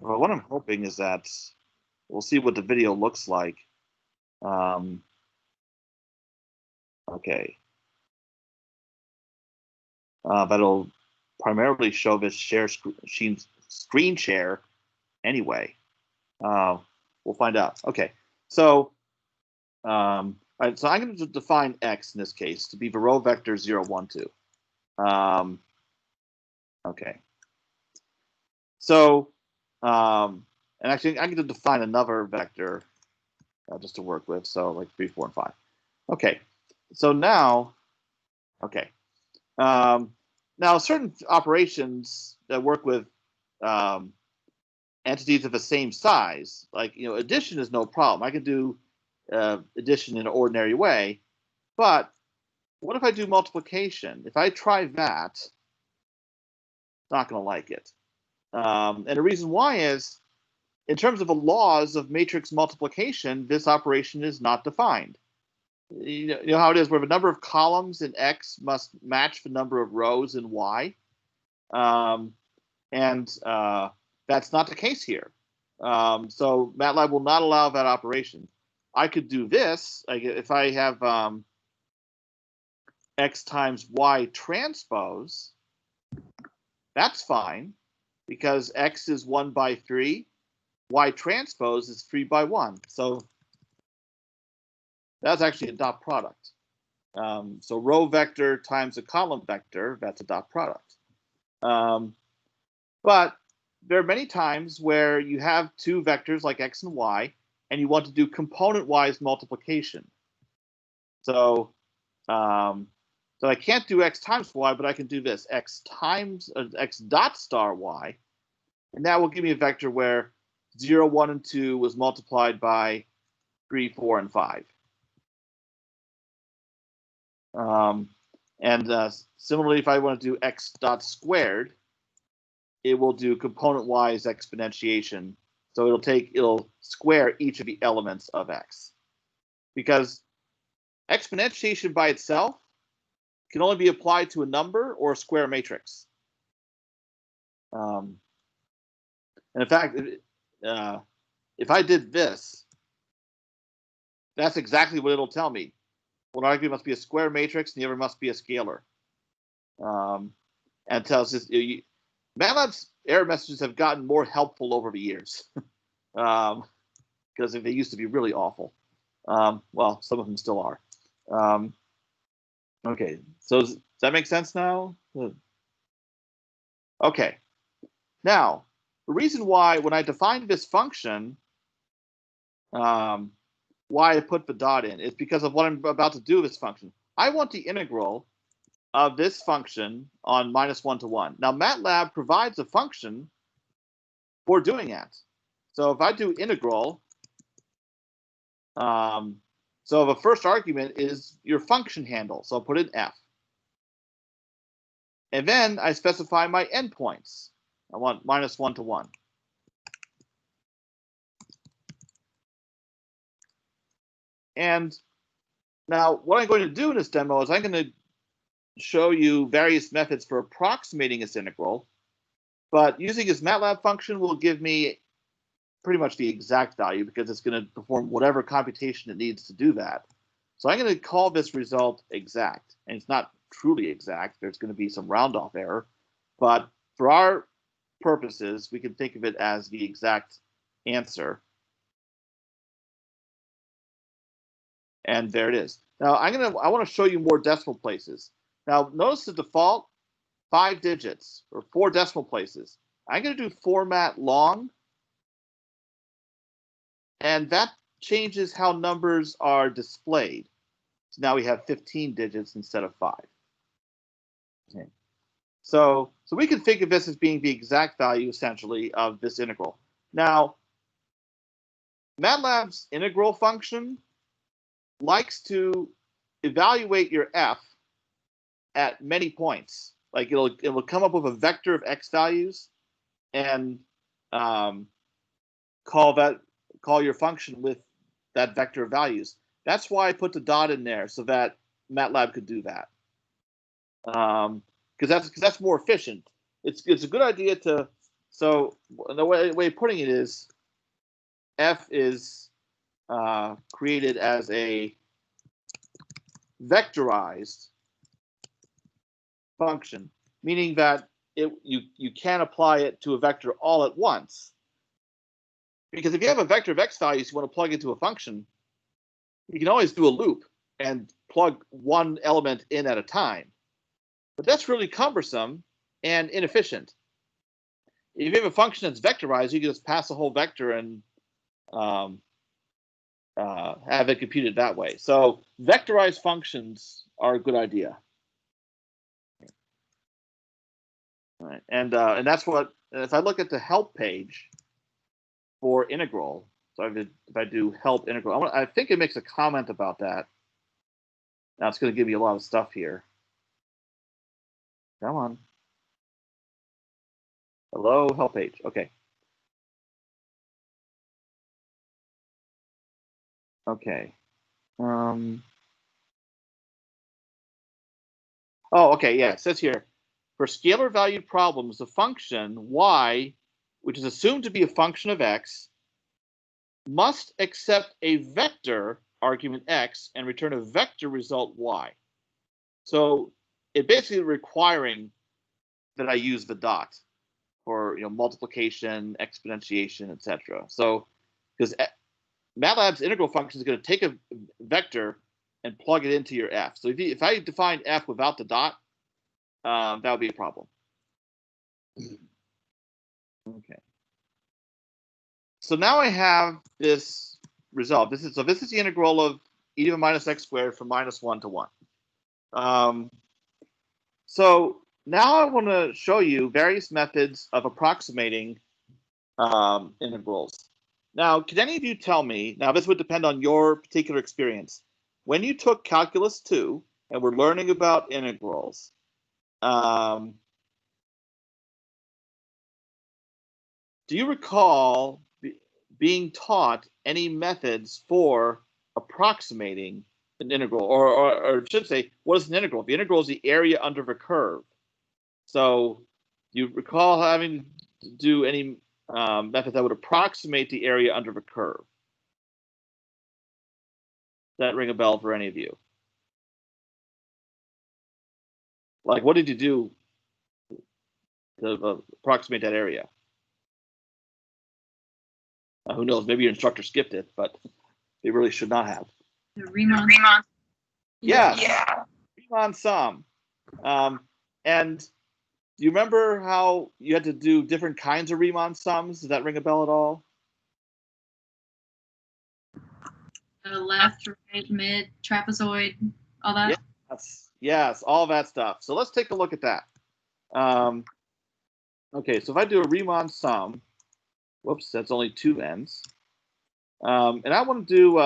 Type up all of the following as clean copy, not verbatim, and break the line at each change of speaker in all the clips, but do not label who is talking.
Well, what I'm hoping is that we'll see what the video looks like. Okay. That'll primarily show this screen share anyway. We'll find out. Okay. So, all right, so I'm going to define x in this case to be the row vector 0, 1, 2. Okay. So, and actually, I'm going to define another vector just to work with. So, like 3, 4, and 5. Okay. So now, okay. Now, certain operations that work with entities of the same size, like addition is no problem. I can do addition in an ordinary way. But what if I do multiplication? If I try that, not going to like it. And the reason why is, in terms of the laws of matrix multiplication, this operation is not defined. You know how it is, where the number of columns in X must match the number of rows in Y. That's not the case here. So MATLAB will not allow that operation. I could do this, if I have X times Y transpose, that's fine, because X is 1 by 3, Y transpose is 3 by 1. So that's actually a dot product. So row vector times a column vector, that's a dot product. But there are many times where you have two vectors like X and Y, and you want to do component-wise multiplication. So, so I can't do X times Y, but I can do this, X dot star Y. And that will give me a vector where 0, 1, and 2 was multiplied by 3, 4, and 5. Similarly, if I want to do X dot squared, it will do component-wise exponentiation. So it'll square each of the elements of X. Because exponentiation by itself can only be applied to a number or a square matrix. And in fact, if I did this, that's exactly what it'll tell me. One argument must be a square matrix, and the other must be a scalar. And it tells us, MATLAB's error messages have gotten more helpful over the years, because they used to be really awful. Well, some of them still are. Okay, so does that make sense now? Okay, now the reason why when I defined this function, why I put the dot in is because of what I'm about to do with this function. I want the integral of this function on -1 to 1. Now MATLAB provides a function for doing that. So if I do integral, so the first argument is your function handle. So I'll put in F. And then I specify my endpoints. I want -1 to 1. And now what I'm going to do in this demo is I'm going to show you various methods for approximating this integral. But using this MATLAB function will give me pretty much the exact value, because it's going to perform whatever computation it needs to do that. So I'm going to call this result exact. And it's not truly exact. There's going to be some round off error. But for our purposes, we can think of it as the exact answer. And there it is. Now I want to show you more decimal places. Now notice the default 5 digits or 4 decimal places. I'm going to do format long, and that changes how numbers are displayed. So now we have 15 digits instead of 5. Okay. So we can think of this as being the exact value essentially of this integral. Now, MATLAB's integral function likes to evaluate your F at many points. Like it will come up with a vector of X values and call your function with that vector of values. That's why I put the dot in there, so that MATLAB could do that. Because that's more efficient. It's a good idea to So the way of putting it is f is created as a vectorized function, meaning that you can't apply it to a vector all at once. Because if you have a vector of x values you want to plug into a function, you can always do a loop and plug one element in at a time. But that's really cumbersome and inefficient. If you have a function that's vectorized, you can just pass a whole vector and have it computed that way. So vectorized functions are a good idea. All right. And that's what, if I look at the help page for integral, so if I do help integral, I think it makes a comment about that. Now it's going to give you a lot of stuff here. Come on. Hello, help page. Okay. Okay. Oh, okay. Yeah, it says here, for scalar valued problems, the function y, which is assumed to be a function of x, must accept a vector argument x and return a vector result y. So it basically requiring that I use the dot for multiplication, exponentiation, etc. So because MATLAB's integral function is going to take a vector and plug it into your f. So if I define f without the dot, that would be a problem. Okay. So now I have this result. This is the integral of e to the minus x squared from -1 to 1. So now I want to show you various methods of approximating integrals. Now, can any of you tell me, now this would depend on your particular experience, when you took Calculus 2 and were learning about integrals, do you recall being taught any methods for approximating an integral? Or I should say, what is an integral? The integral is the area under the curve. So do you recall having to do any method that would approximate the area under the curve? Does that ring a bell for any of you? Like, what did you do to approximate that area? Who knows? Maybe your instructor skipped it, but they really should not have.
The Riemann.
Yes. Yeah. Riemann Sum. And do you remember how you had to do different kinds of Riemann sums? Does that ring a bell at all?
Left, right, mid, trapezoid, all that?
Yes, all that stuff. So let's take a look at that. Okay, so if I do a Riemann sum, whoops, that's only 2 ends. And I want to do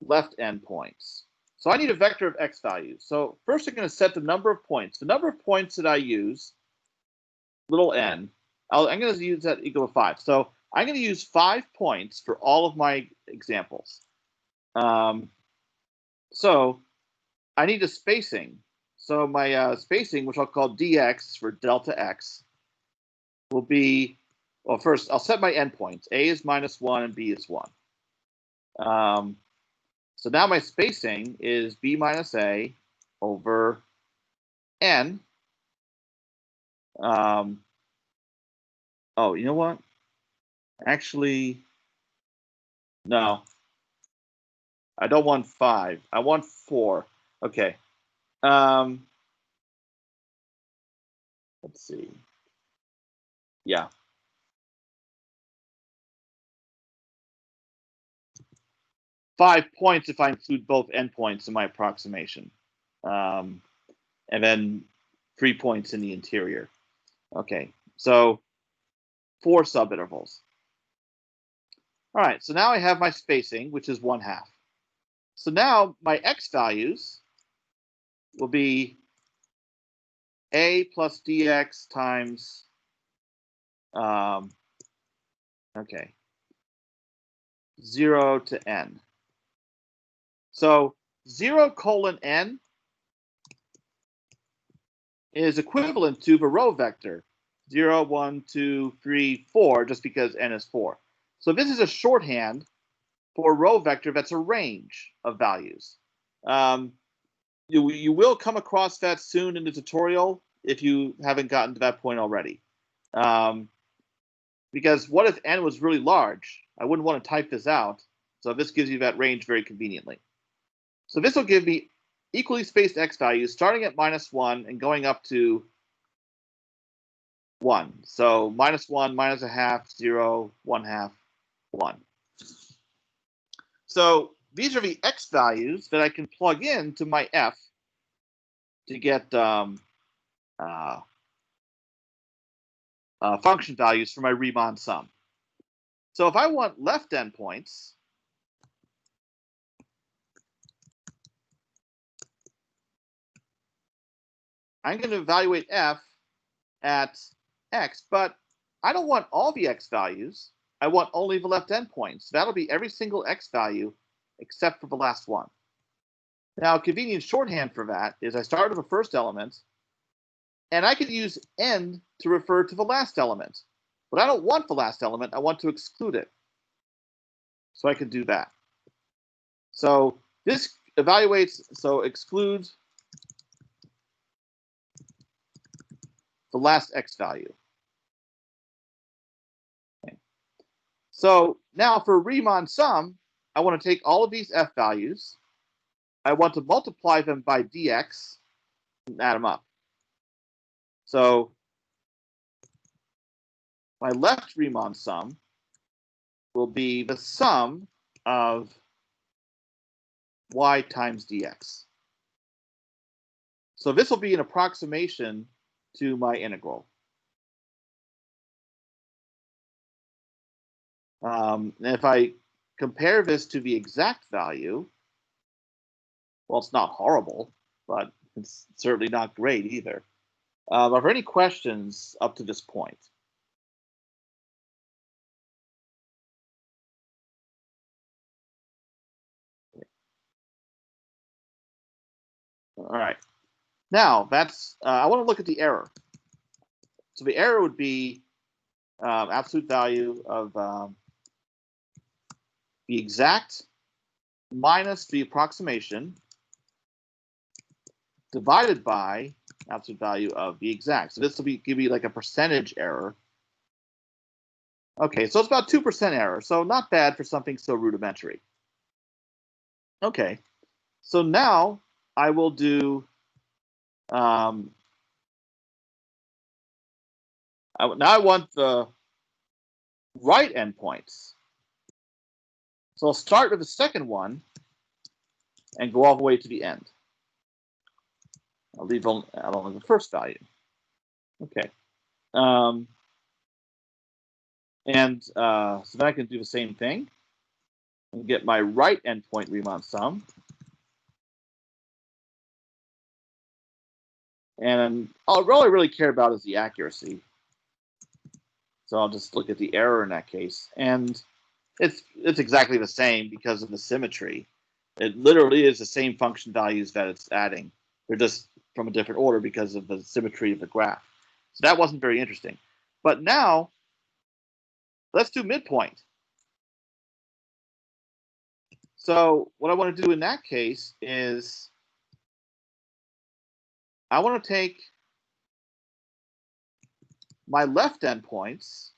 left end points. So I need a vector of x values. So first I'm going to set the number of points. The number of points that I use, little n, I'm going to use that equal to 5. So I'm going to use 5 points for all of my examples. So I need a spacing. So my spacing, which I'll call dx for delta x, will be, well, first I'll set my endpoints. A is -1 and B is 1. So now my spacing is b minus a over n. Oh, you know what? Actually, no. I don't want 5. I want 4. Okay. Let's see. Yeah. Five points if I include both endpoints in my approximation. And then 3 points in the interior. Okay, so 4 subintervals. All right, so now I have my spacing, which is 1/2. So now my x values will be a plus dx times, okay, 0 to n. So 0 colon n is equivalent to the row vector. 0, 1, 2, 3, 4, just because n is 4. So this is a shorthand for a row vector that's a range of values. You will come across that soon in the tutorial if you haven't gotten to that point already. Because what if n was really large? I wouldn't want to type this out. So this gives you that range very conveniently. So this will give me equally spaced x values starting at -1 and going up to 1. So -1, -1/2, 0, 1/2, 1. So these are the x values that I can plug into my f to get function values for my Riemann sum. So if I want left endpoints, I'm going to evaluate f at x, but I don't want all the x values. I want only the left endpoints. That'll be every single x value except for the last one. Now, convenient shorthand for that is I start with the first element, and I could use n to refer to the last element. But I don't want the last element. I want to exclude it. So I can do that. So this evaluates, so excludes the last x value. Okay. So now for Riemann sum, I want to take all of these f values. I want to multiply them by dx and add them up. So my left Riemann sum will be the sum of y times dx. So this will be an approximation to my integral. And if I compare this to the exact value, well, it's not horrible, but it's certainly not great either. Are there any questions up to this point? All right. Now, that's I want to look at the error. So the error would be absolute value of the exact minus the approximation divided by absolute value of the exact. So this will give you like a percentage error. Okay, so it's about 2% error, so not bad for something so rudimentary. Okay, so now I will do now I want the right endpoints. So I'll start with the second one and go all the way to the end. I'll leave only the first value. Okay. So then I can do the same thing and get my right endpoint Riemann sum. And all I really care about is the accuracy. So I'll just look at the error in that case. And it's exactly the same because of the symmetry. It literally is the same function values that it's adding. They're just from a different order because of the symmetry of the graph. So that wasn't very interesting. But now, let's do midpoint. So what I want to do in that case is I want to take my left endpoints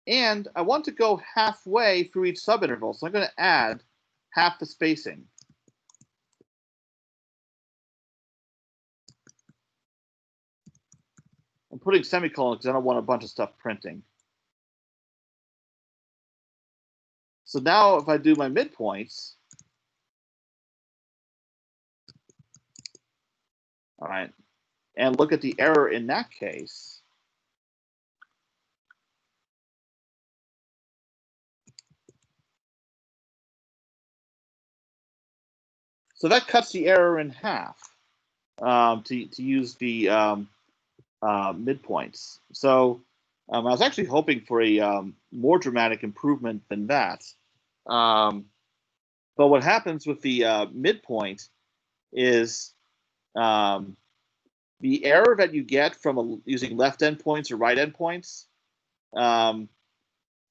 and I want to go halfway through each subinterval. So I'm going to add half the spacing. I'm putting semicolons because I don't want a bunch of stuff printing. So now if I do my midpoints, all right, and look at the error in that case, so that cuts the error in half to use the midpoints. So I was actually hoping for a more dramatic improvement than that. But what happens with the midpoint is the error that you get from using left endpoints or right endpoints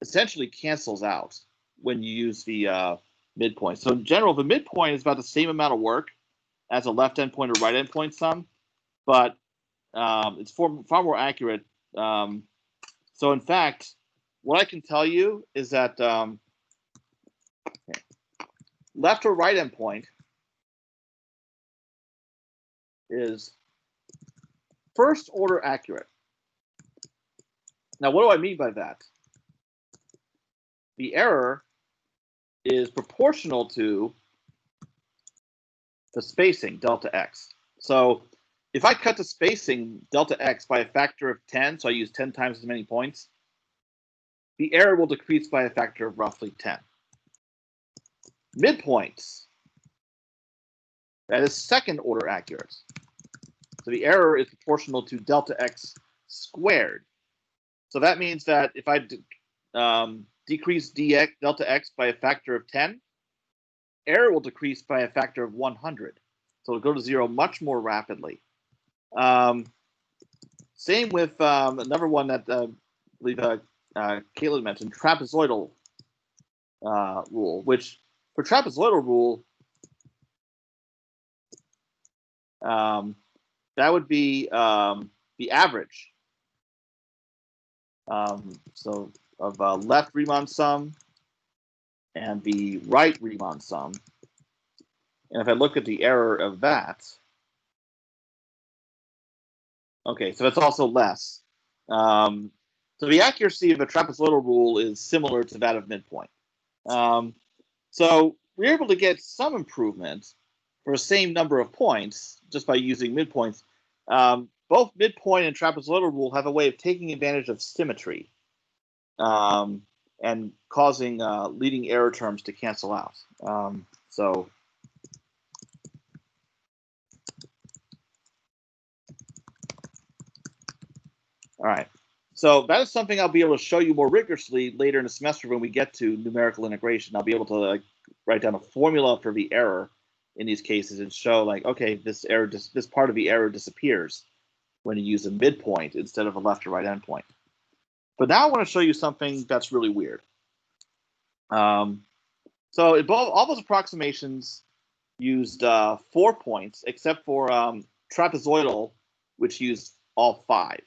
essentially cancels out when you use the midpoint. So in general, the midpoint is about the same amount of work as a left endpoint or right endpoint sum, but it's far more accurate. So in fact, what I can tell you is that left or right endpoint is first order accurate. Now, what do I mean by that? The error is proportional to the spacing, delta x. So if I cut the spacing, delta x, by a factor of 10, so I use 10 times as many points, the error will decrease by a factor of roughly 10. Midpoints, that is second order accurate. So the error is proportional to delta x squared. So that means that if I decrease delta x by a factor of 10, error will decrease by a factor of 100. So it'll go to 0 much more rapidly. Same with another one that I believe Caitlin mentioned, trapezoidal rule, which for trapezoidal rule, that would be the average. So of left Riemann sum and the right Riemann sum. And if I look at the error of that, okay, so it's also less. So the accuracy of a trapezoidal rule is similar to that of midpoint. So we're able to get some improvement for the same number of points just by using midpoints. Both midpoint and trapezoidal rule have a way of taking advantage of symmetry and causing leading error terms to cancel out. So all right. So that is something I'll be able to show you more rigorously later in the semester when we get to numerical integration. I'll be able to write down a formula for the error in these cases and show okay, this part of the error disappears when you use a midpoint instead of a left or right endpoint. But now I want to show you something that's really weird. So all those approximations used 4 points, except for trapezoidal, which used all 5.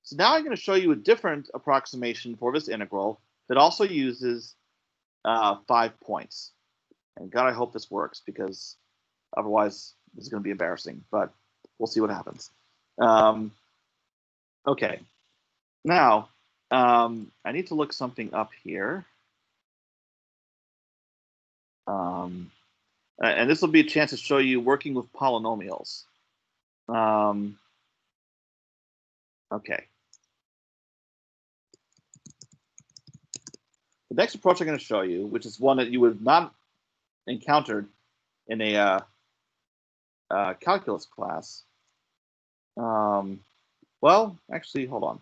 So now I'm going to show you a different approximation for this integral that also uses 5 points. And God, I hope this works, because otherwise this is going to be embarrassing, but we'll see what happens. Okay, now I need to look something up here. And this will be a chance to show you working with polynomials. Okay. The next approach I'm going to show you, which is one that you would not encountered in a calculus class. Well, actually, hold on.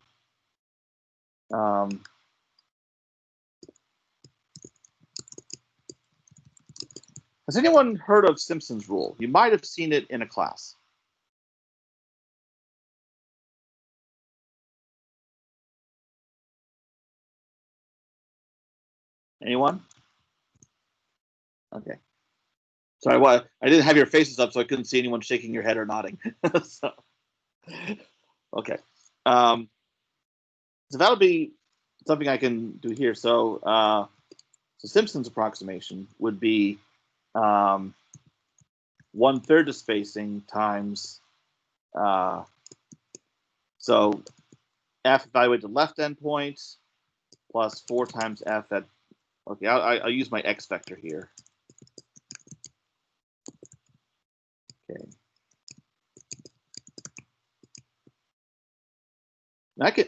Has anyone heard of Simpson's rule? You might have seen it in a class. Anyone? Okay. Sorry, I didn't have your faces up, so I couldn't see anyone shaking your head or nodding. So, okay. So that'll be something I can do here. So, so Simpson's approximation would be 1/3 the spacing times so f evaluated to left endpoint plus 4 times f at, okay, I'll use my x vector here. Okay.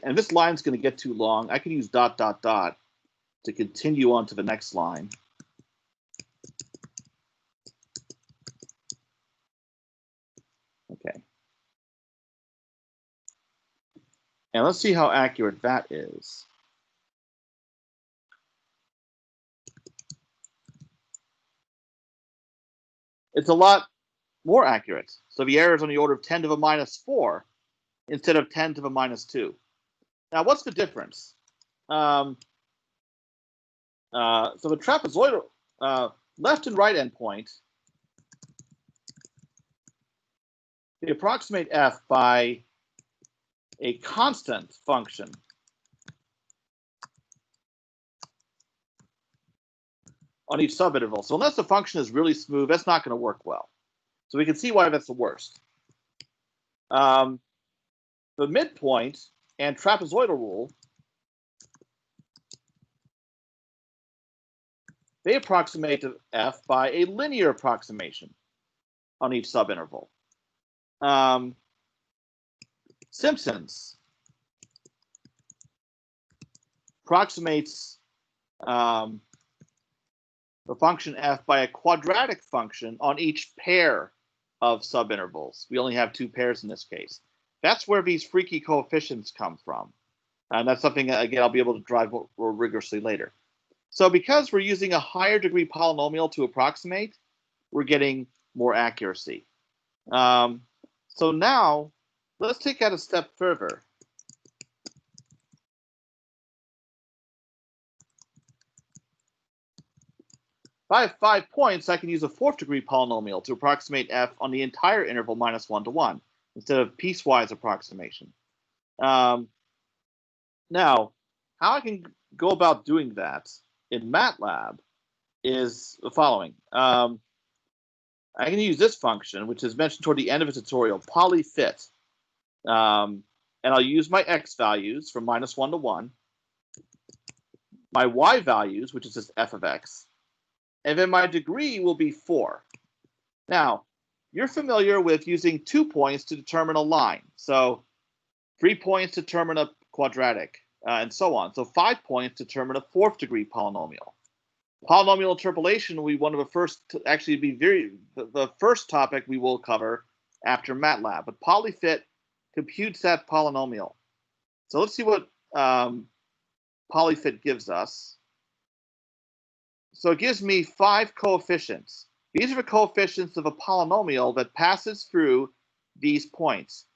And this line's going to get too long. I can use ... to continue on to the next line. Okay. And let's see how accurate that is. It's a lot more accurate. So the error is on the order of 10 to the minus 4 instead of 10 to the minus 2. Now, what's the difference? So the trapezoidal left and right endpoint, they approximate f by a constant function on each subinterval. So unless the function is really smooth, that's not going to work well. So we can see why that's the worst. The midpoint and trapezoidal rule, they approximate to f by a linear approximation on each subinterval. Simpsons approximates the function f by a quadratic function on each pair of subintervals. We only have 2 pairs in this case. That's where these freaky coefficients come from. And that's something, again, I'll be able to drive more rigorously later. So because we're using a higher degree polynomial to approximate, we're getting more accuracy. So now, let's take that a step further. If I have 5 points, I can use a 4th degree polynomial to approximate f on the entire interval minus 1 to 1 instead of piecewise approximation. Now, how I can go about doing that in MATLAB is the following. I can use this function, which is mentioned toward the end of the tutorial, polyfit. And I'll use my x values from minus 1 to 1, my y values, which is just f of x, and then my degree will be 4. Now, you're familiar with using 2 points to determine a line. So 3 points determine a quadratic, and so on. So 5 points determine a 4th degree polynomial. Polynomial interpolation will be one of the first, actually be the first topic we will cover after MATLAB. But polyfit computes that polynomial. So let's see what polyfit gives us. So it gives me 5 coefficients. These are the coefficients of a polynomial that passes through these points,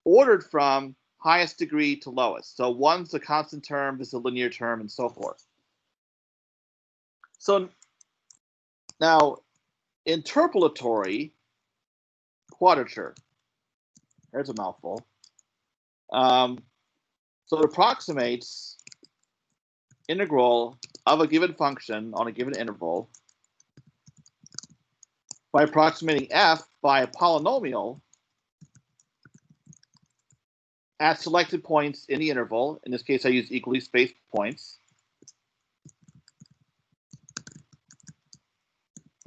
ordered from highest degree to lowest. So 1's a constant term, this is a linear term, and so forth. So now, interpolatory quadrature. There's a mouthful. So it approximates integral of a given function on a given interval by approximating f by a polynomial at selected points in the interval. In this case, I use equally spaced points.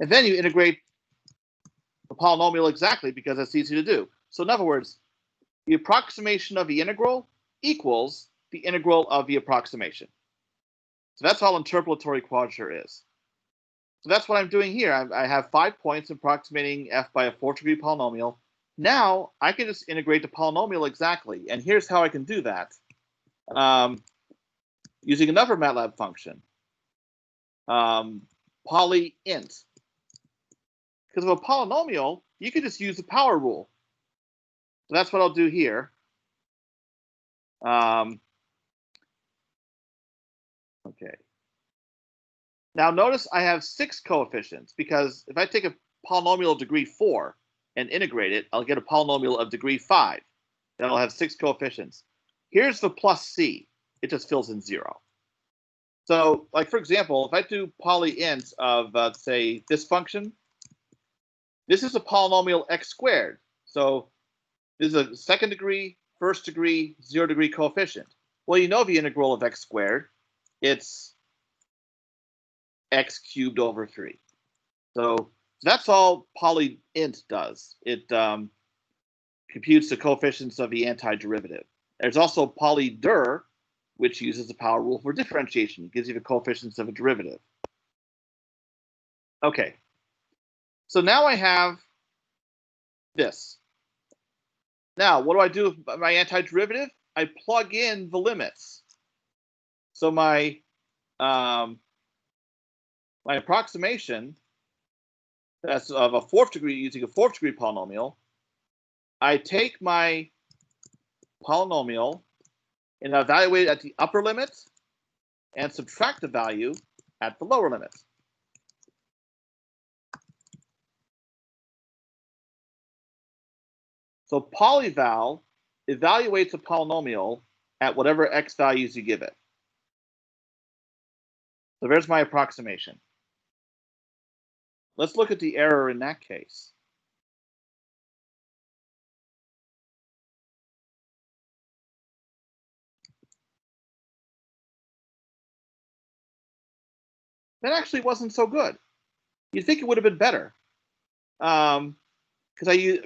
And then you integrate the polynomial exactly because that's easy to do. So in other words, the approximation of the integral equals the integral of the approximation. So that's all interpolatory quadrature is. So that's what I'm doing here. I have 5 points approximating f by a 4th degree polynomial. Now I can just integrate the polynomial exactly. And here's how I can do that. Using another MATLAB function, polyint. Because of a polynomial, you can just use the power rule. So that's what I'll do here. Okay. Now notice I have 6 coefficients because if I take a polynomial of degree 4 and integrate it, I'll get a polynomial of degree 5. That'll have 6 coefficients. Here's the plus c. It just fills in 0. So, like for example, if I do polyint of, say, this function, this is a polynomial x squared. So this is a 2nd degree, 1st degree, 0 degree coefficient. Well, you know the integral of x squared. It's x cubed over 3. So that's all polyint does. It computes the coefficients of the antiderivative. There's also polydir, which uses the power rule for differentiation. It gives you the coefficients of a derivative. Okay. So now I have this. Now, what do I do with my antiderivative? I plug in the limits. So my approximation that's of a fourth degree using a fourth degree polynomial, I take my polynomial and evaluate it at the upper limit and subtract the value at the lower limit. So polyval evaluates a polynomial at whatever x values you give it. So there's my approximation. Let's look at the error in that case. That actually wasn't so good. You'd think it would have been better. Because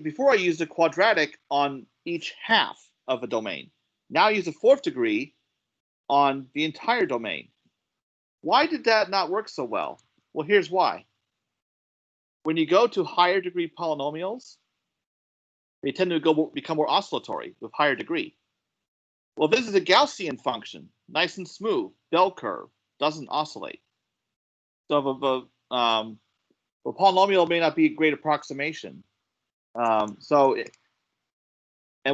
before I used a quadratic on each half of a domain. Now I use a fourth degree on the entire domain. Why did that not work so well? Well, here's why. When you go to higher degree polynomials, they tend to become more oscillatory with higher degree. Well, this is a Gaussian function, nice and smooth, bell curve, doesn't oscillate. So a polynomial may not be a great approximation. And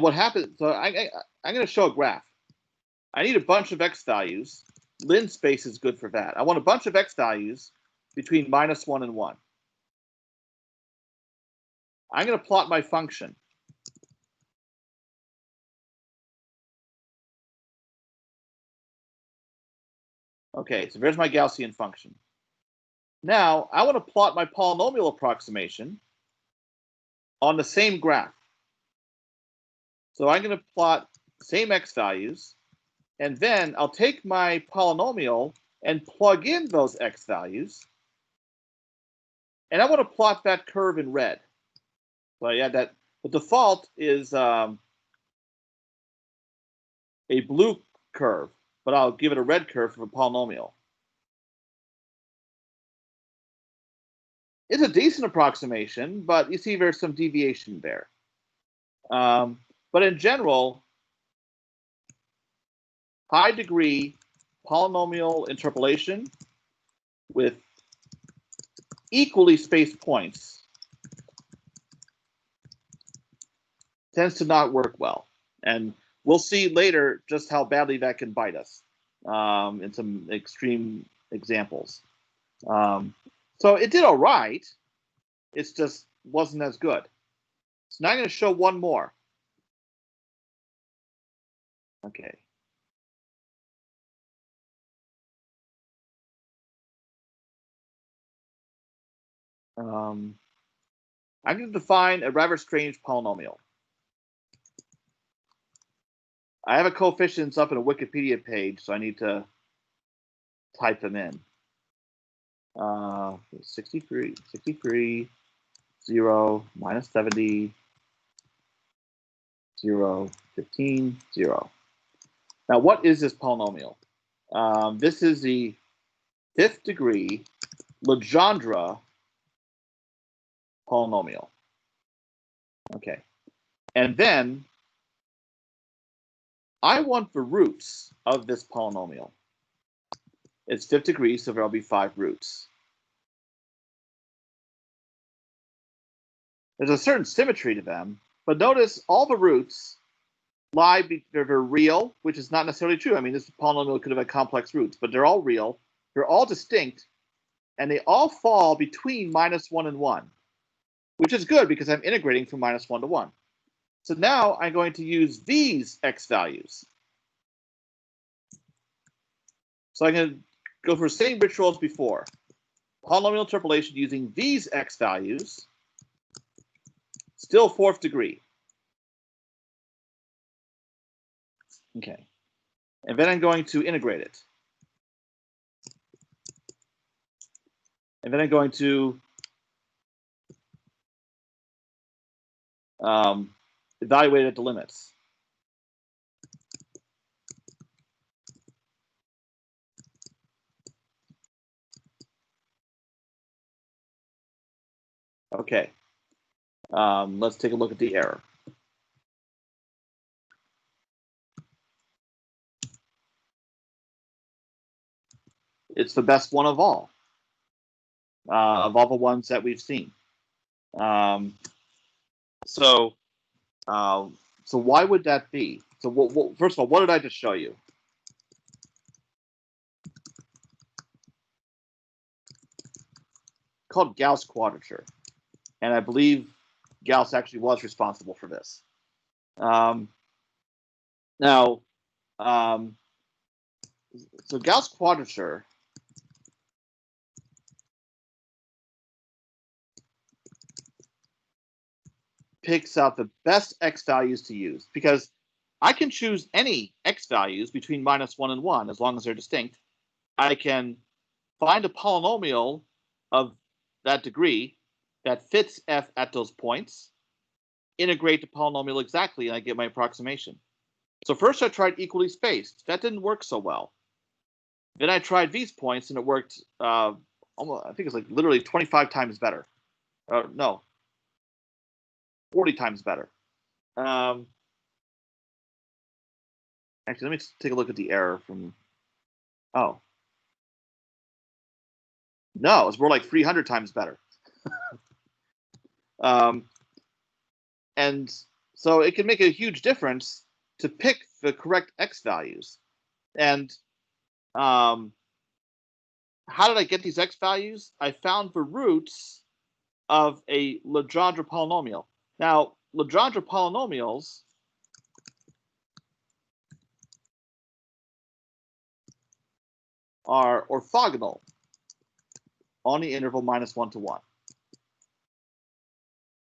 what happens? So I'm going to show a graph. I need a bunch of x values. Lin space is good for that. I want a bunch of x values between -1 and 1. I'm going to plot my function. Okay, so there's my Gaussian function. Now, I want to plot my polynomial approximation on the same graph. So I'm going to plot same x values, and then I'll take my polynomial and plug in those x values. And I want to plot that curve in red. So yeah, the default is a blue curve, but I'll give it a red curve for a polynomial. It's a decent approximation, but you see there's some deviation there. But in general, high degree polynomial interpolation with equally spaced points tends to not work well. And we'll see later just how badly that can bite us in some extreme examples. So it did all right. It just wasn't as good. So now I'm going to show one more. Okay. I'm going to define a rather strange polynomial. I have a coefficients up in a Wikipedia page, so I need to type them in. 63, 0, minus 70, 0, 15, 0. Now, what is this polynomial? This is the fifth degree Legendre polynomial. Okay. And then I want the roots of this polynomial. It's fifth degree, so there'll be 5 roots. There's a certain symmetry to them, but notice all the roots they're real, which is not necessarily true. I mean, this polynomial could have had complex roots, but they're all real. They're all distinct, and they all fall between -1 and 1, which is good because I'm integrating from -1 to 1. So now I'm going to use these x values. So I'm going to go for the same ritual as before. Polynomial interpolation using these x values, still 4th degree. Okay. And then I'm going to integrate it. And then I'm going to evaluate it at the limits. Okay. Let's take a look at the error. It's the best one of all the ones that we've seen. So why would that be? So first of all, what did I just show you? Called Gauss Quadrature, and I believe Gauss actually was responsible for this. So Gauss Quadrature picks out the best x values to use, because I can choose any x values between -1 and 1 as long as they're distinct. I can find a polynomial of that degree that fits f at those points, integrate the polynomial exactly, and I get my approximation. So first I tried equally spaced. That didn't work so well. Then I tried these points, and it worked almost, I think it's like literally 25 times better. No, 40 times better. Actually, let me take a look at the error from. Oh. No, it's more like 300 times better. And so it can make a huge difference to pick the correct x values. And how did I get these x values? I found the roots of a Legendre polynomial. Now, Legendre polynomials are orthogonal on the interval -1 to 1.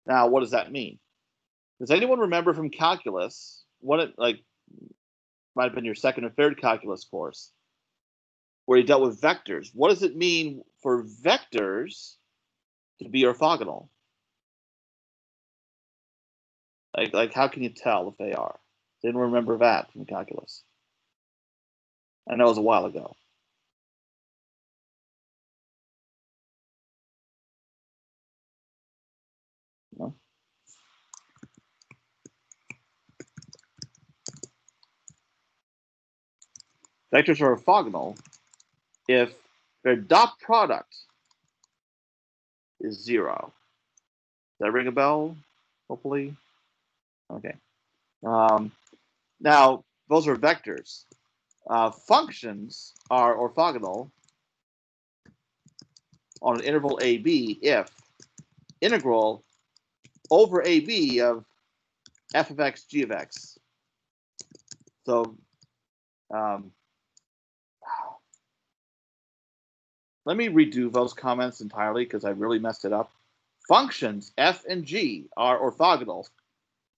Now, what does that mean? Does anyone remember from calculus what it might have been your second or third calculus course where you dealt with vectors? What does it mean for vectors to be orthogonal? Like how can you tell if they are? Didn't remember that from calculus. I know it was a while ago. No? Vectors are orthogonal if their dot product is 0. Does that ring a bell? Hopefully. Okay. Now, those are vectors. Functions are orthogonal on an interval AB if integral over AB of f of x g of x. So let me redo those comments entirely because I really messed it up. Functions f and g are orthogonal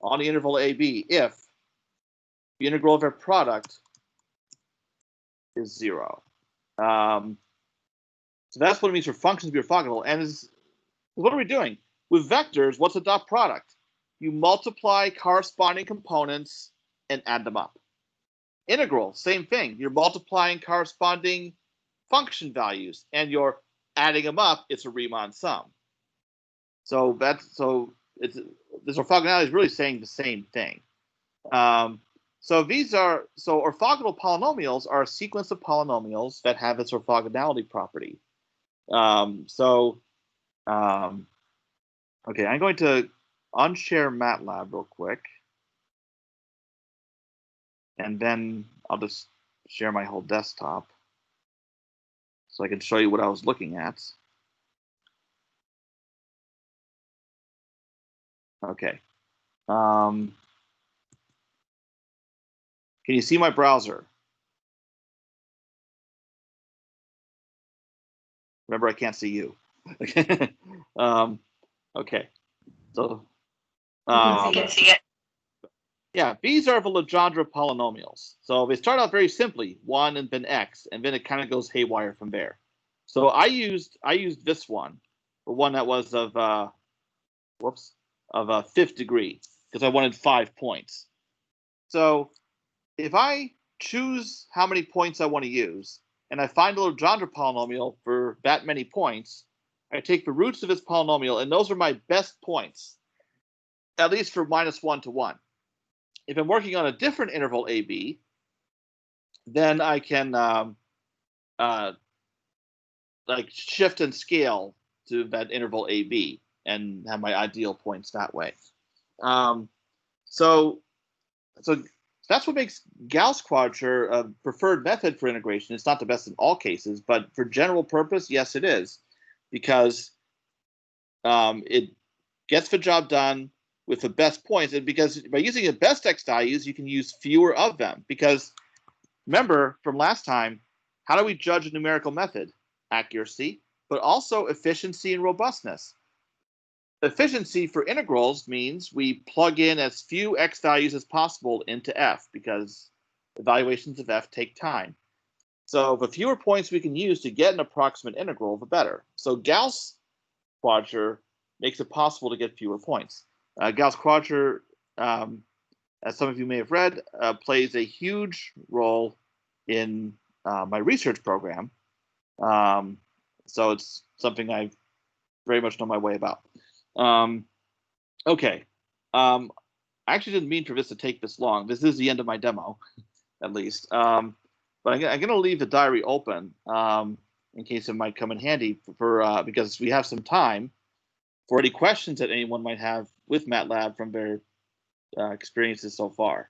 on the interval AB if the integral of their product is 0. So that's what it means for functions to be orthogonal. And what are we doing? With vectors, what's a dot product? You multiply corresponding components and add them up. Integral, same thing. You're multiplying corresponding function values and you're adding them up. It's a Riemann sum. So this orthogonality is really saying the same thing. So orthogonal polynomials are a sequence of polynomials that have its orthogonality property. Okay, I'm going to unshare MATLAB real quick. And then I'll just share my whole desktop so I can show you what I was looking at. Okay. Can you see my browser? Remember, I can't see you. Okay. So,
You can see it.
yeah, these are the Legendre polynomials. So they start out very simply, 1 and then x, and then it kind of goes haywire from there. So I used this one, the one that was of a fifth degree, because I wanted 5 points. So if I choose how many points I want to use, and I find a Legendre polynomial for that many points, I take the roots of its polynomial, and those are my best points, at least for -1 to 1. If I'm working on a different interval AB, then I can like shift and scale to that interval AB. and have my ideal points that way. So that's what makes Gauss Quadrature a preferred method for integration. It's not the best in all cases, but for general purpose, yes, it is, because it gets the job done with the best points. And because by using the best x values, you can use fewer of them. Because remember from last time, how do we judge a numerical method? Accuracy, but also efficiency and robustness. Efficiency for integrals means we plug in as few x values as possible into f, because evaluations of f take time. So the fewer points we can use to get an approximate integral, the better. So Gauss Quadrature makes it possible to get fewer points. Gauss Quadrature, as some of you may have read, plays a huge role in my research program. So it's something I very much know my way about. Okay. I actually didn't mean for this to take this long. This is the end of my demo, at least. But I'm going to leave the diary open in case it might come in handy for because we have some time for any questions that anyone might have with MATLAB from their experiences so far.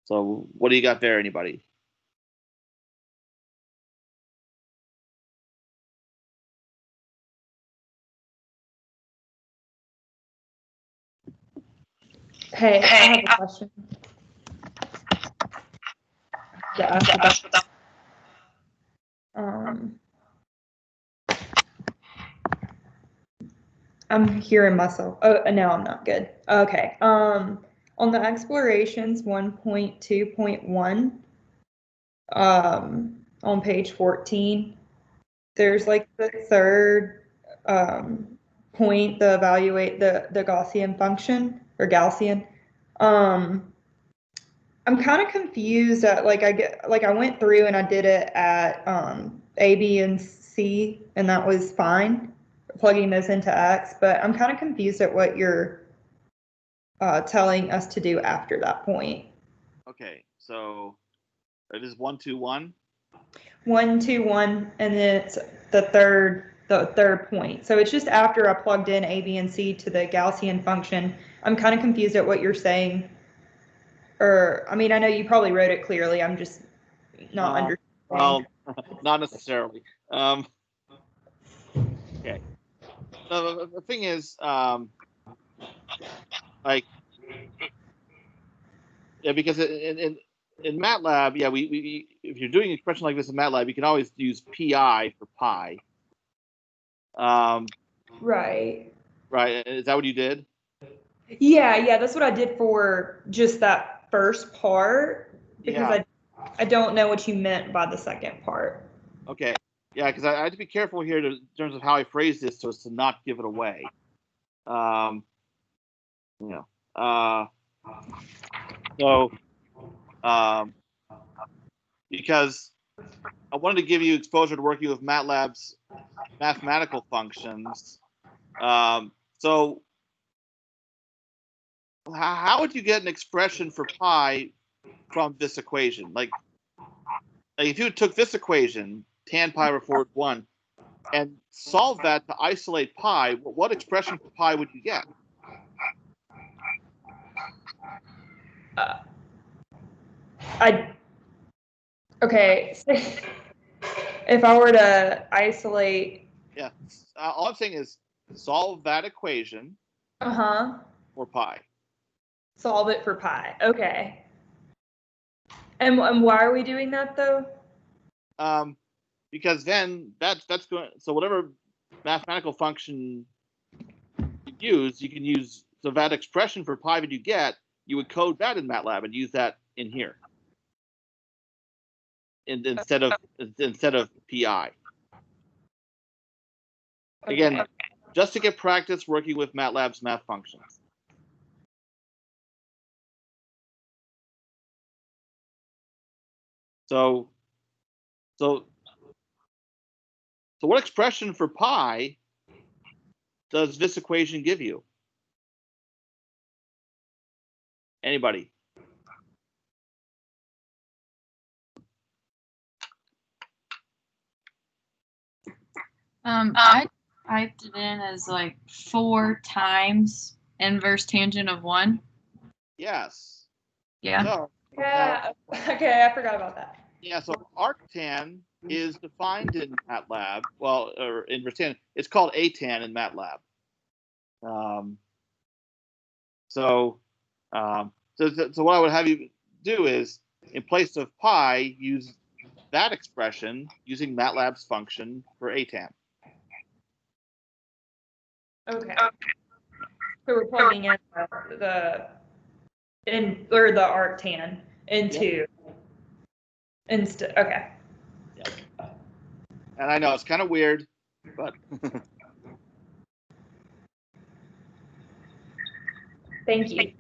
So what do you got there, anybody?
Hey, I have a question. Yeah, ask about. I'm hearing myself. Oh, no, I'm not good. Okay. On the explorations 1.2.1, on page 14, there's like the third point, the evaluate the Gaussian function or Gaussian. I'm kind of confused at I went through and I did it at A, B, and C, and that was fine, plugging those into X, but I'm kind of confused at what you're telling us to do after that point.
Okay, so it is 1, 2, 1.
1, 2, 1, and then it's the third point. So it's just after I plugged in A, B, and C to the Gaussian function. I'm kind of confused at what you're saying. Or, I mean, I know you probably wrote it clearly. I'm just not understanding.
Well, not necessarily. Okay. The thing is, like, yeah, because in MATLAB, yeah, we if you're doing an expression like this in MATLAB, you can always use pi for pi.
Right.
Right. Is that what you did?
Yeah, that's what I did for just that first part, because I don't know what you meant by the second part.
Okay. Yeah, because I had to be careful here in terms of how I phrase this so as to not give it away. Because I wanted to give you exposure to working with MATLAB's mathematical functions. So how would you get an expression for pi from this equation? Like if you took this equation, tan pi over 4 is 1, and solve that to isolate pi, what expression for pi would you get?
Okay. If I were to isolate.
Yeah. All I'm saying is solve that equation. For pi.
Solve it for pi. Okay. And why are we doing that though?
Because then that's going. So whatever mathematical function you can use. So that expression for pi that you get, you would code that in MATLAB and use that in here. Instead of pi. Again, just to get practice working with MATLAB's math functions. So what expression for pi does this equation give you? Anybody?
I typed it in as like 4 times inverse tangent of 1.
Yes.
Yeah.
So,
Yeah. Okay, I forgot about that.
yeah, so arctan is defined in MATLAB. Well, or inverse tangent. It's called atan in MATLAB. So what I would have you do is, in place of pi, use that expression using MATLAB's function for atan.
Okay. So we're plugging in the arctan into instead. Okay.
Yep. And I know it's kind of weird, but
Thank you.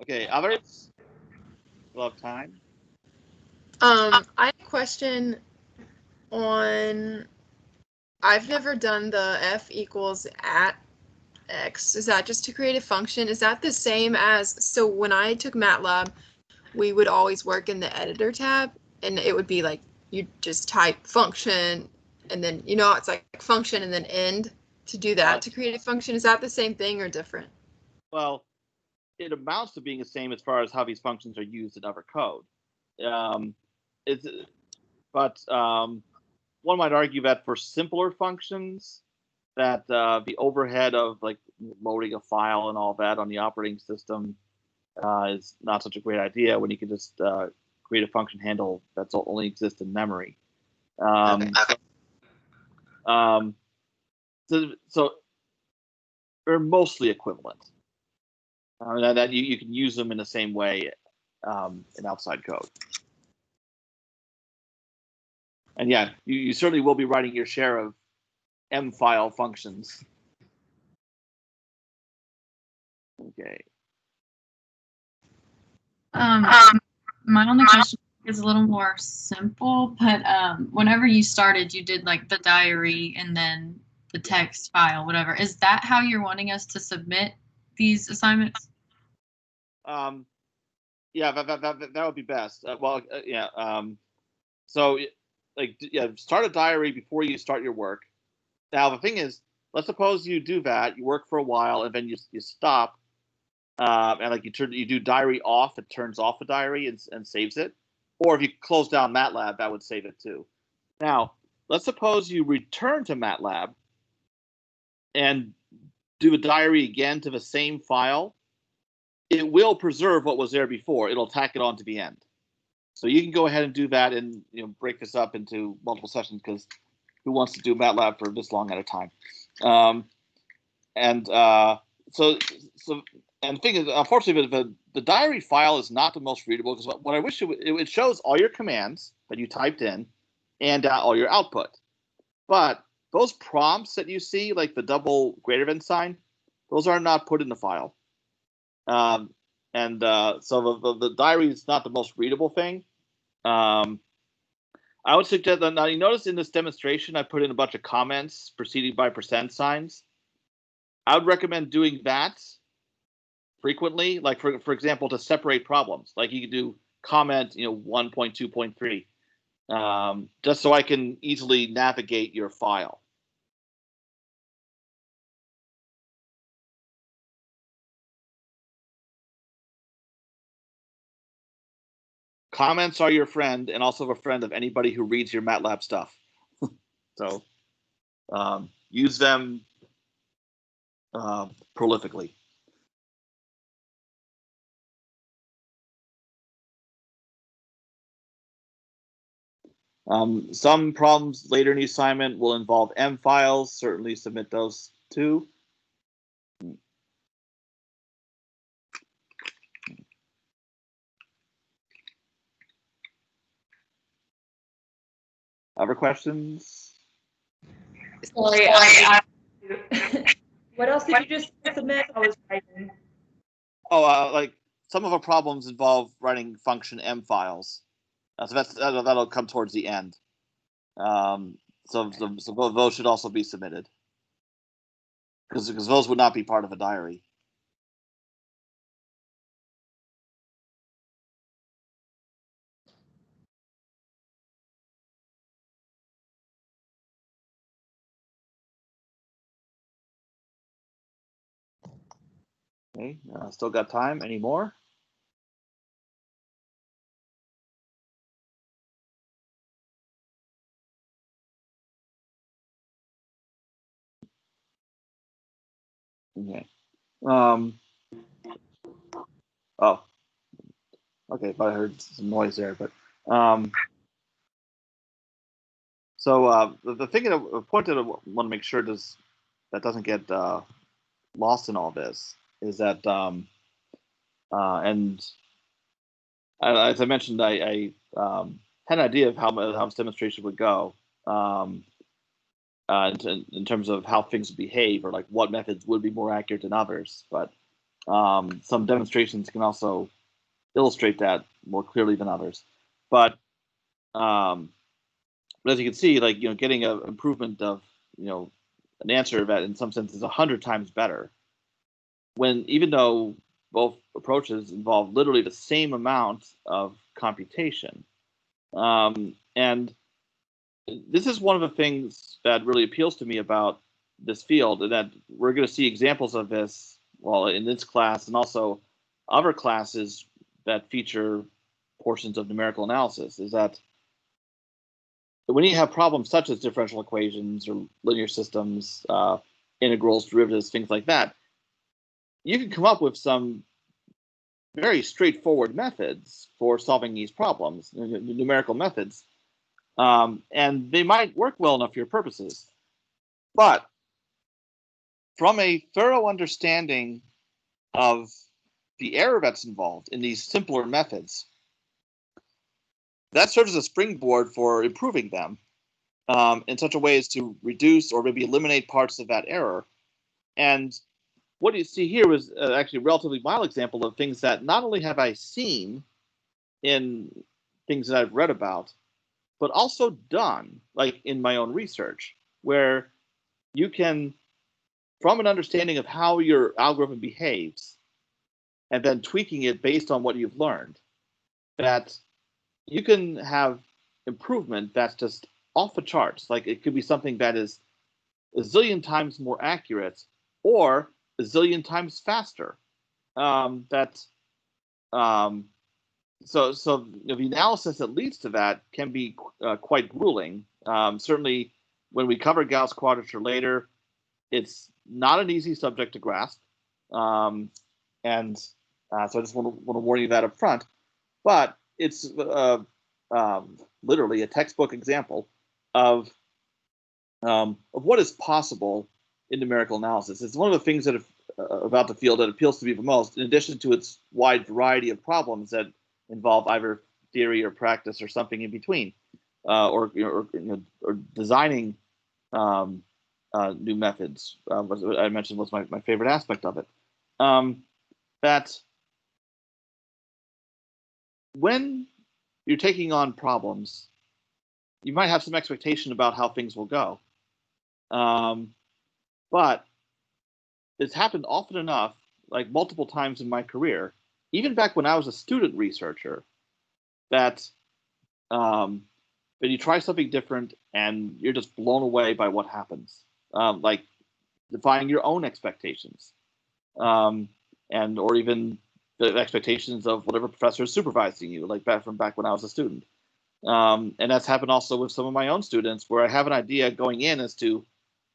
okay, others? We'll have time.
I have a question on. I've never done the f equals at x. Is that just to create a function? Is that the same as, so when I took MATLAB, we would always work in the editor tab, and it would be like you just type function, and then it's like function and then end to do that to create a function. Is that the same thing or different?
Well, it amounts to being the same as far as how these functions are used in other code. One might argue that for simpler functions, that the overhead of like loading a file and all that on the operating system is not such a great idea when you can just create a function handle that's only exists in memory. So they're mostly equivalent. That you can use them in the same way in outside code. And yeah, you certainly will be writing your share of M-file functions. Okay.
My only question is a little more simple, but whenever you started, you did like the diary and then the text file, whatever. Is that how you're wanting us to submit these assignments?
Yeah, that would be best. So, start a diary before you start your work. Now, the thing is, let's suppose you do that, you work for a while, and then you stop, and like you do diary off, it turns off the diary and saves it. Or if you close down MATLAB, that would save it too. Now, let's suppose you return to MATLAB and do a diary again to the same file. It will preserve what was there before. It'll tack it on to the end. So you can go ahead and do that and break this up into multiple sessions, because who wants to do MATLAB for this long at a time? And the thing is, unfortunately, the diary file is not the most readable, because what I wish it shows all your commands that you typed in and all your output. But those prompts that you see, like the double greater than sign, those are not put in the file. So the diary is not the most readable thing. I would suggest that, now you notice in this demonstration I put in a bunch of comments preceded by percent signs. I would recommend doing that frequently, like for example, to separate problems. Like you could do comment 1.2.3, just so I can easily navigate your file. Comments are your friend, and also a friend of anybody who reads your MATLAB stuff. So use them prolifically. Some problems later in the assignment will involve M files. Certainly submit those too. Other questions?
Sorry. What else did you just submit? I was writing.
Oh, like some of our problems involve writing function M files. So that'll come towards the end. So those should also be submitted, because those would not be part of a diary. Okay, still got time. Any more? Okay. Oh, okay. But I heard some noise there. But so the thing that a point that I want to make sure that doesn't get lost in all this is that and as I mentioned, I had an idea of how this demonstration would go in terms of how things would behave, or like what methods would be more accurate than others. But some demonstrations can also illustrate that more clearly than others. But as you can see, like, getting an improvement of, an answer that in some sense is 100 times better, when even though both approaches involve literally the same amount of computation. And this is one of the things that really appeals to me about this field, and that we're going to see examples of this, well, in this class and also other classes that feature portions of numerical analysis, is that when you have problems such as differential equations or linear systems, integrals, derivatives, things like that, you can come up with some very straightforward methods for solving these problems, numerical methods, and they might work well enough for your purposes. But from a thorough understanding of the error that's involved in these simpler methods, that serves as a springboard for improving them in such a way as to reduce or maybe eliminate parts of that error. And what you see here was actually a relatively mild example of things that not only have I seen in things that I've read about, but also done, like in my own research, where you can, from an understanding of how your algorithm behaves, and then tweaking it based on what you've learned, that you can have improvement that's just off the charts. Like, it could be something that is a zillion times more accurate or a zillion times faster. So the analysis that leads to that can be quite grueling. Certainly, when we cover Gauss Quadrature later, it's not an easy subject to grasp, so I just want to warn you that up front. But it's literally a textbook example of what is possible in numerical analysis. It's one of the things that about the field that appeals to me the most, in addition to its wide variety of problems that involve either theory or practice or something in between, or designing new methods. What I mentioned was my favorite aspect of it. That when you're taking on problems, you might have some expectation about how things will go. But it's happened often enough, like multiple times in my career, even back when I was a student researcher, that you try something different and you're just blown away by what happens, like defining your own expectations, or even the expectations of whatever professor is supervising you, like back when I was a student. And that's happened also with some of my own students, where I have an idea going in as to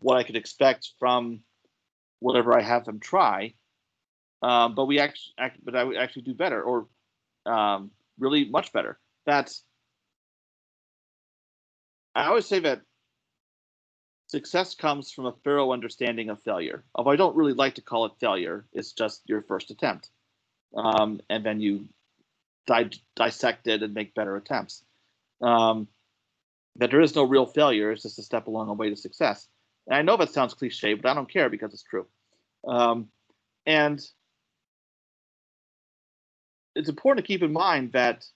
what I could expect from whatever I have them try, but I would actually do better, or really much better. I always say that success comes from a thorough understanding of failure. Although I don't really like to call it failure, it's just your first attempt, and then you dissect it and make better attempts. That there is no real failure; it's just a step along the way to success. And I know that sounds cliche, but I don't care, because it's true. And it's important to keep in mind that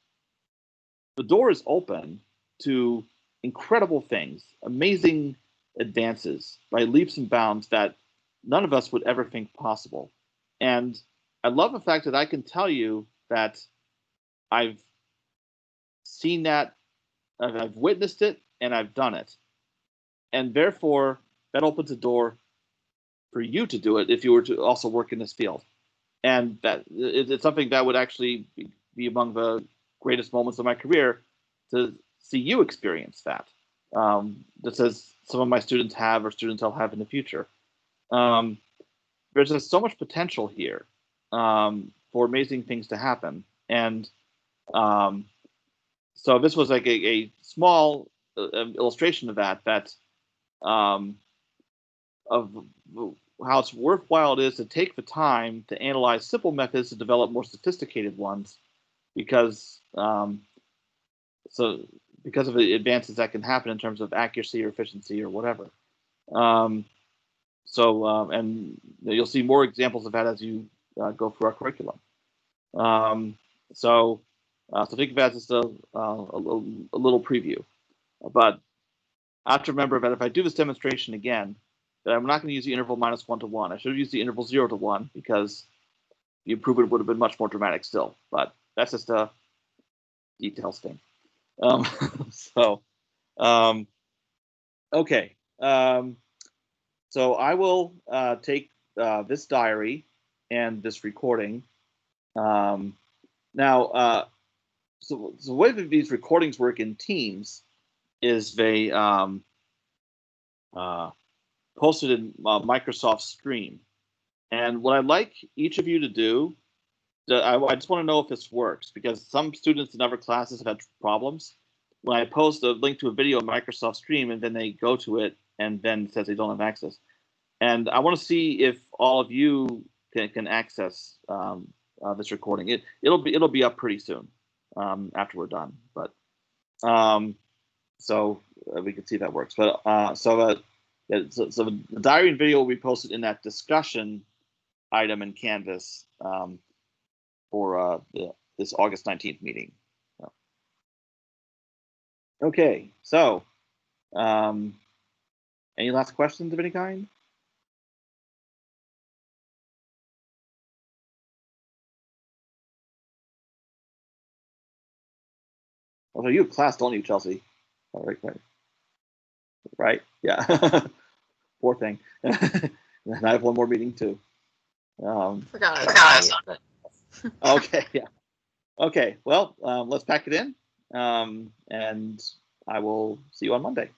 the door is open to incredible things, amazing advances by leaps and bounds that none of us would ever think possible. And I love the fact that I can tell you that I've seen that, I've witnessed it, and I've done it. And therefore, that opens a door for you to do it if you were to also work in this field. and that it's something that would actually be among the greatest moments of my career to see you experience that. Just as some of my students have, or students I'll have in the future. There's just so much potential here for amazing things to happen, and so this was like a small illustration of that. Of how it's worthwhile it is to take the time to analyze simple methods to develop more sophisticated ones, because because of the advances that can happen in terms of accuracy or efficiency or whatever. And you'll see more examples of that as you go through our curriculum. So think of that as a little preview. But I have to remember that if I do this demonstration again, that I'm not going to use the interval -1 to 1. I should have used the interval 0 to 1, because the improvement would have been much more dramatic still. But that's just a details thing. Okay. So I will take this diary and this recording. Now, so the way that these recordings work in Teams is they posted in Microsoft Stream. And what I'd like each of you to do, I just want to know if this works, because some students in other classes have had problems. When I post a link to a video in Microsoft Stream and then they go to it and then it says they don't have access. And I want to see if all of you can access this recording. It'll be up pretty soon after we're done. But so we can see if that works. But so the diary and video will be posted in that discussion item in Canvas for this August 19th meeting. Okay, so any last questions of any kind? Well, you have class, don't you, Chelsea? All right, right, yeah. Poor thing. And I have one more meeting too.
Forgot.
Okay, yeah. Okay, well, let's pack it in, and I will see you on Monday.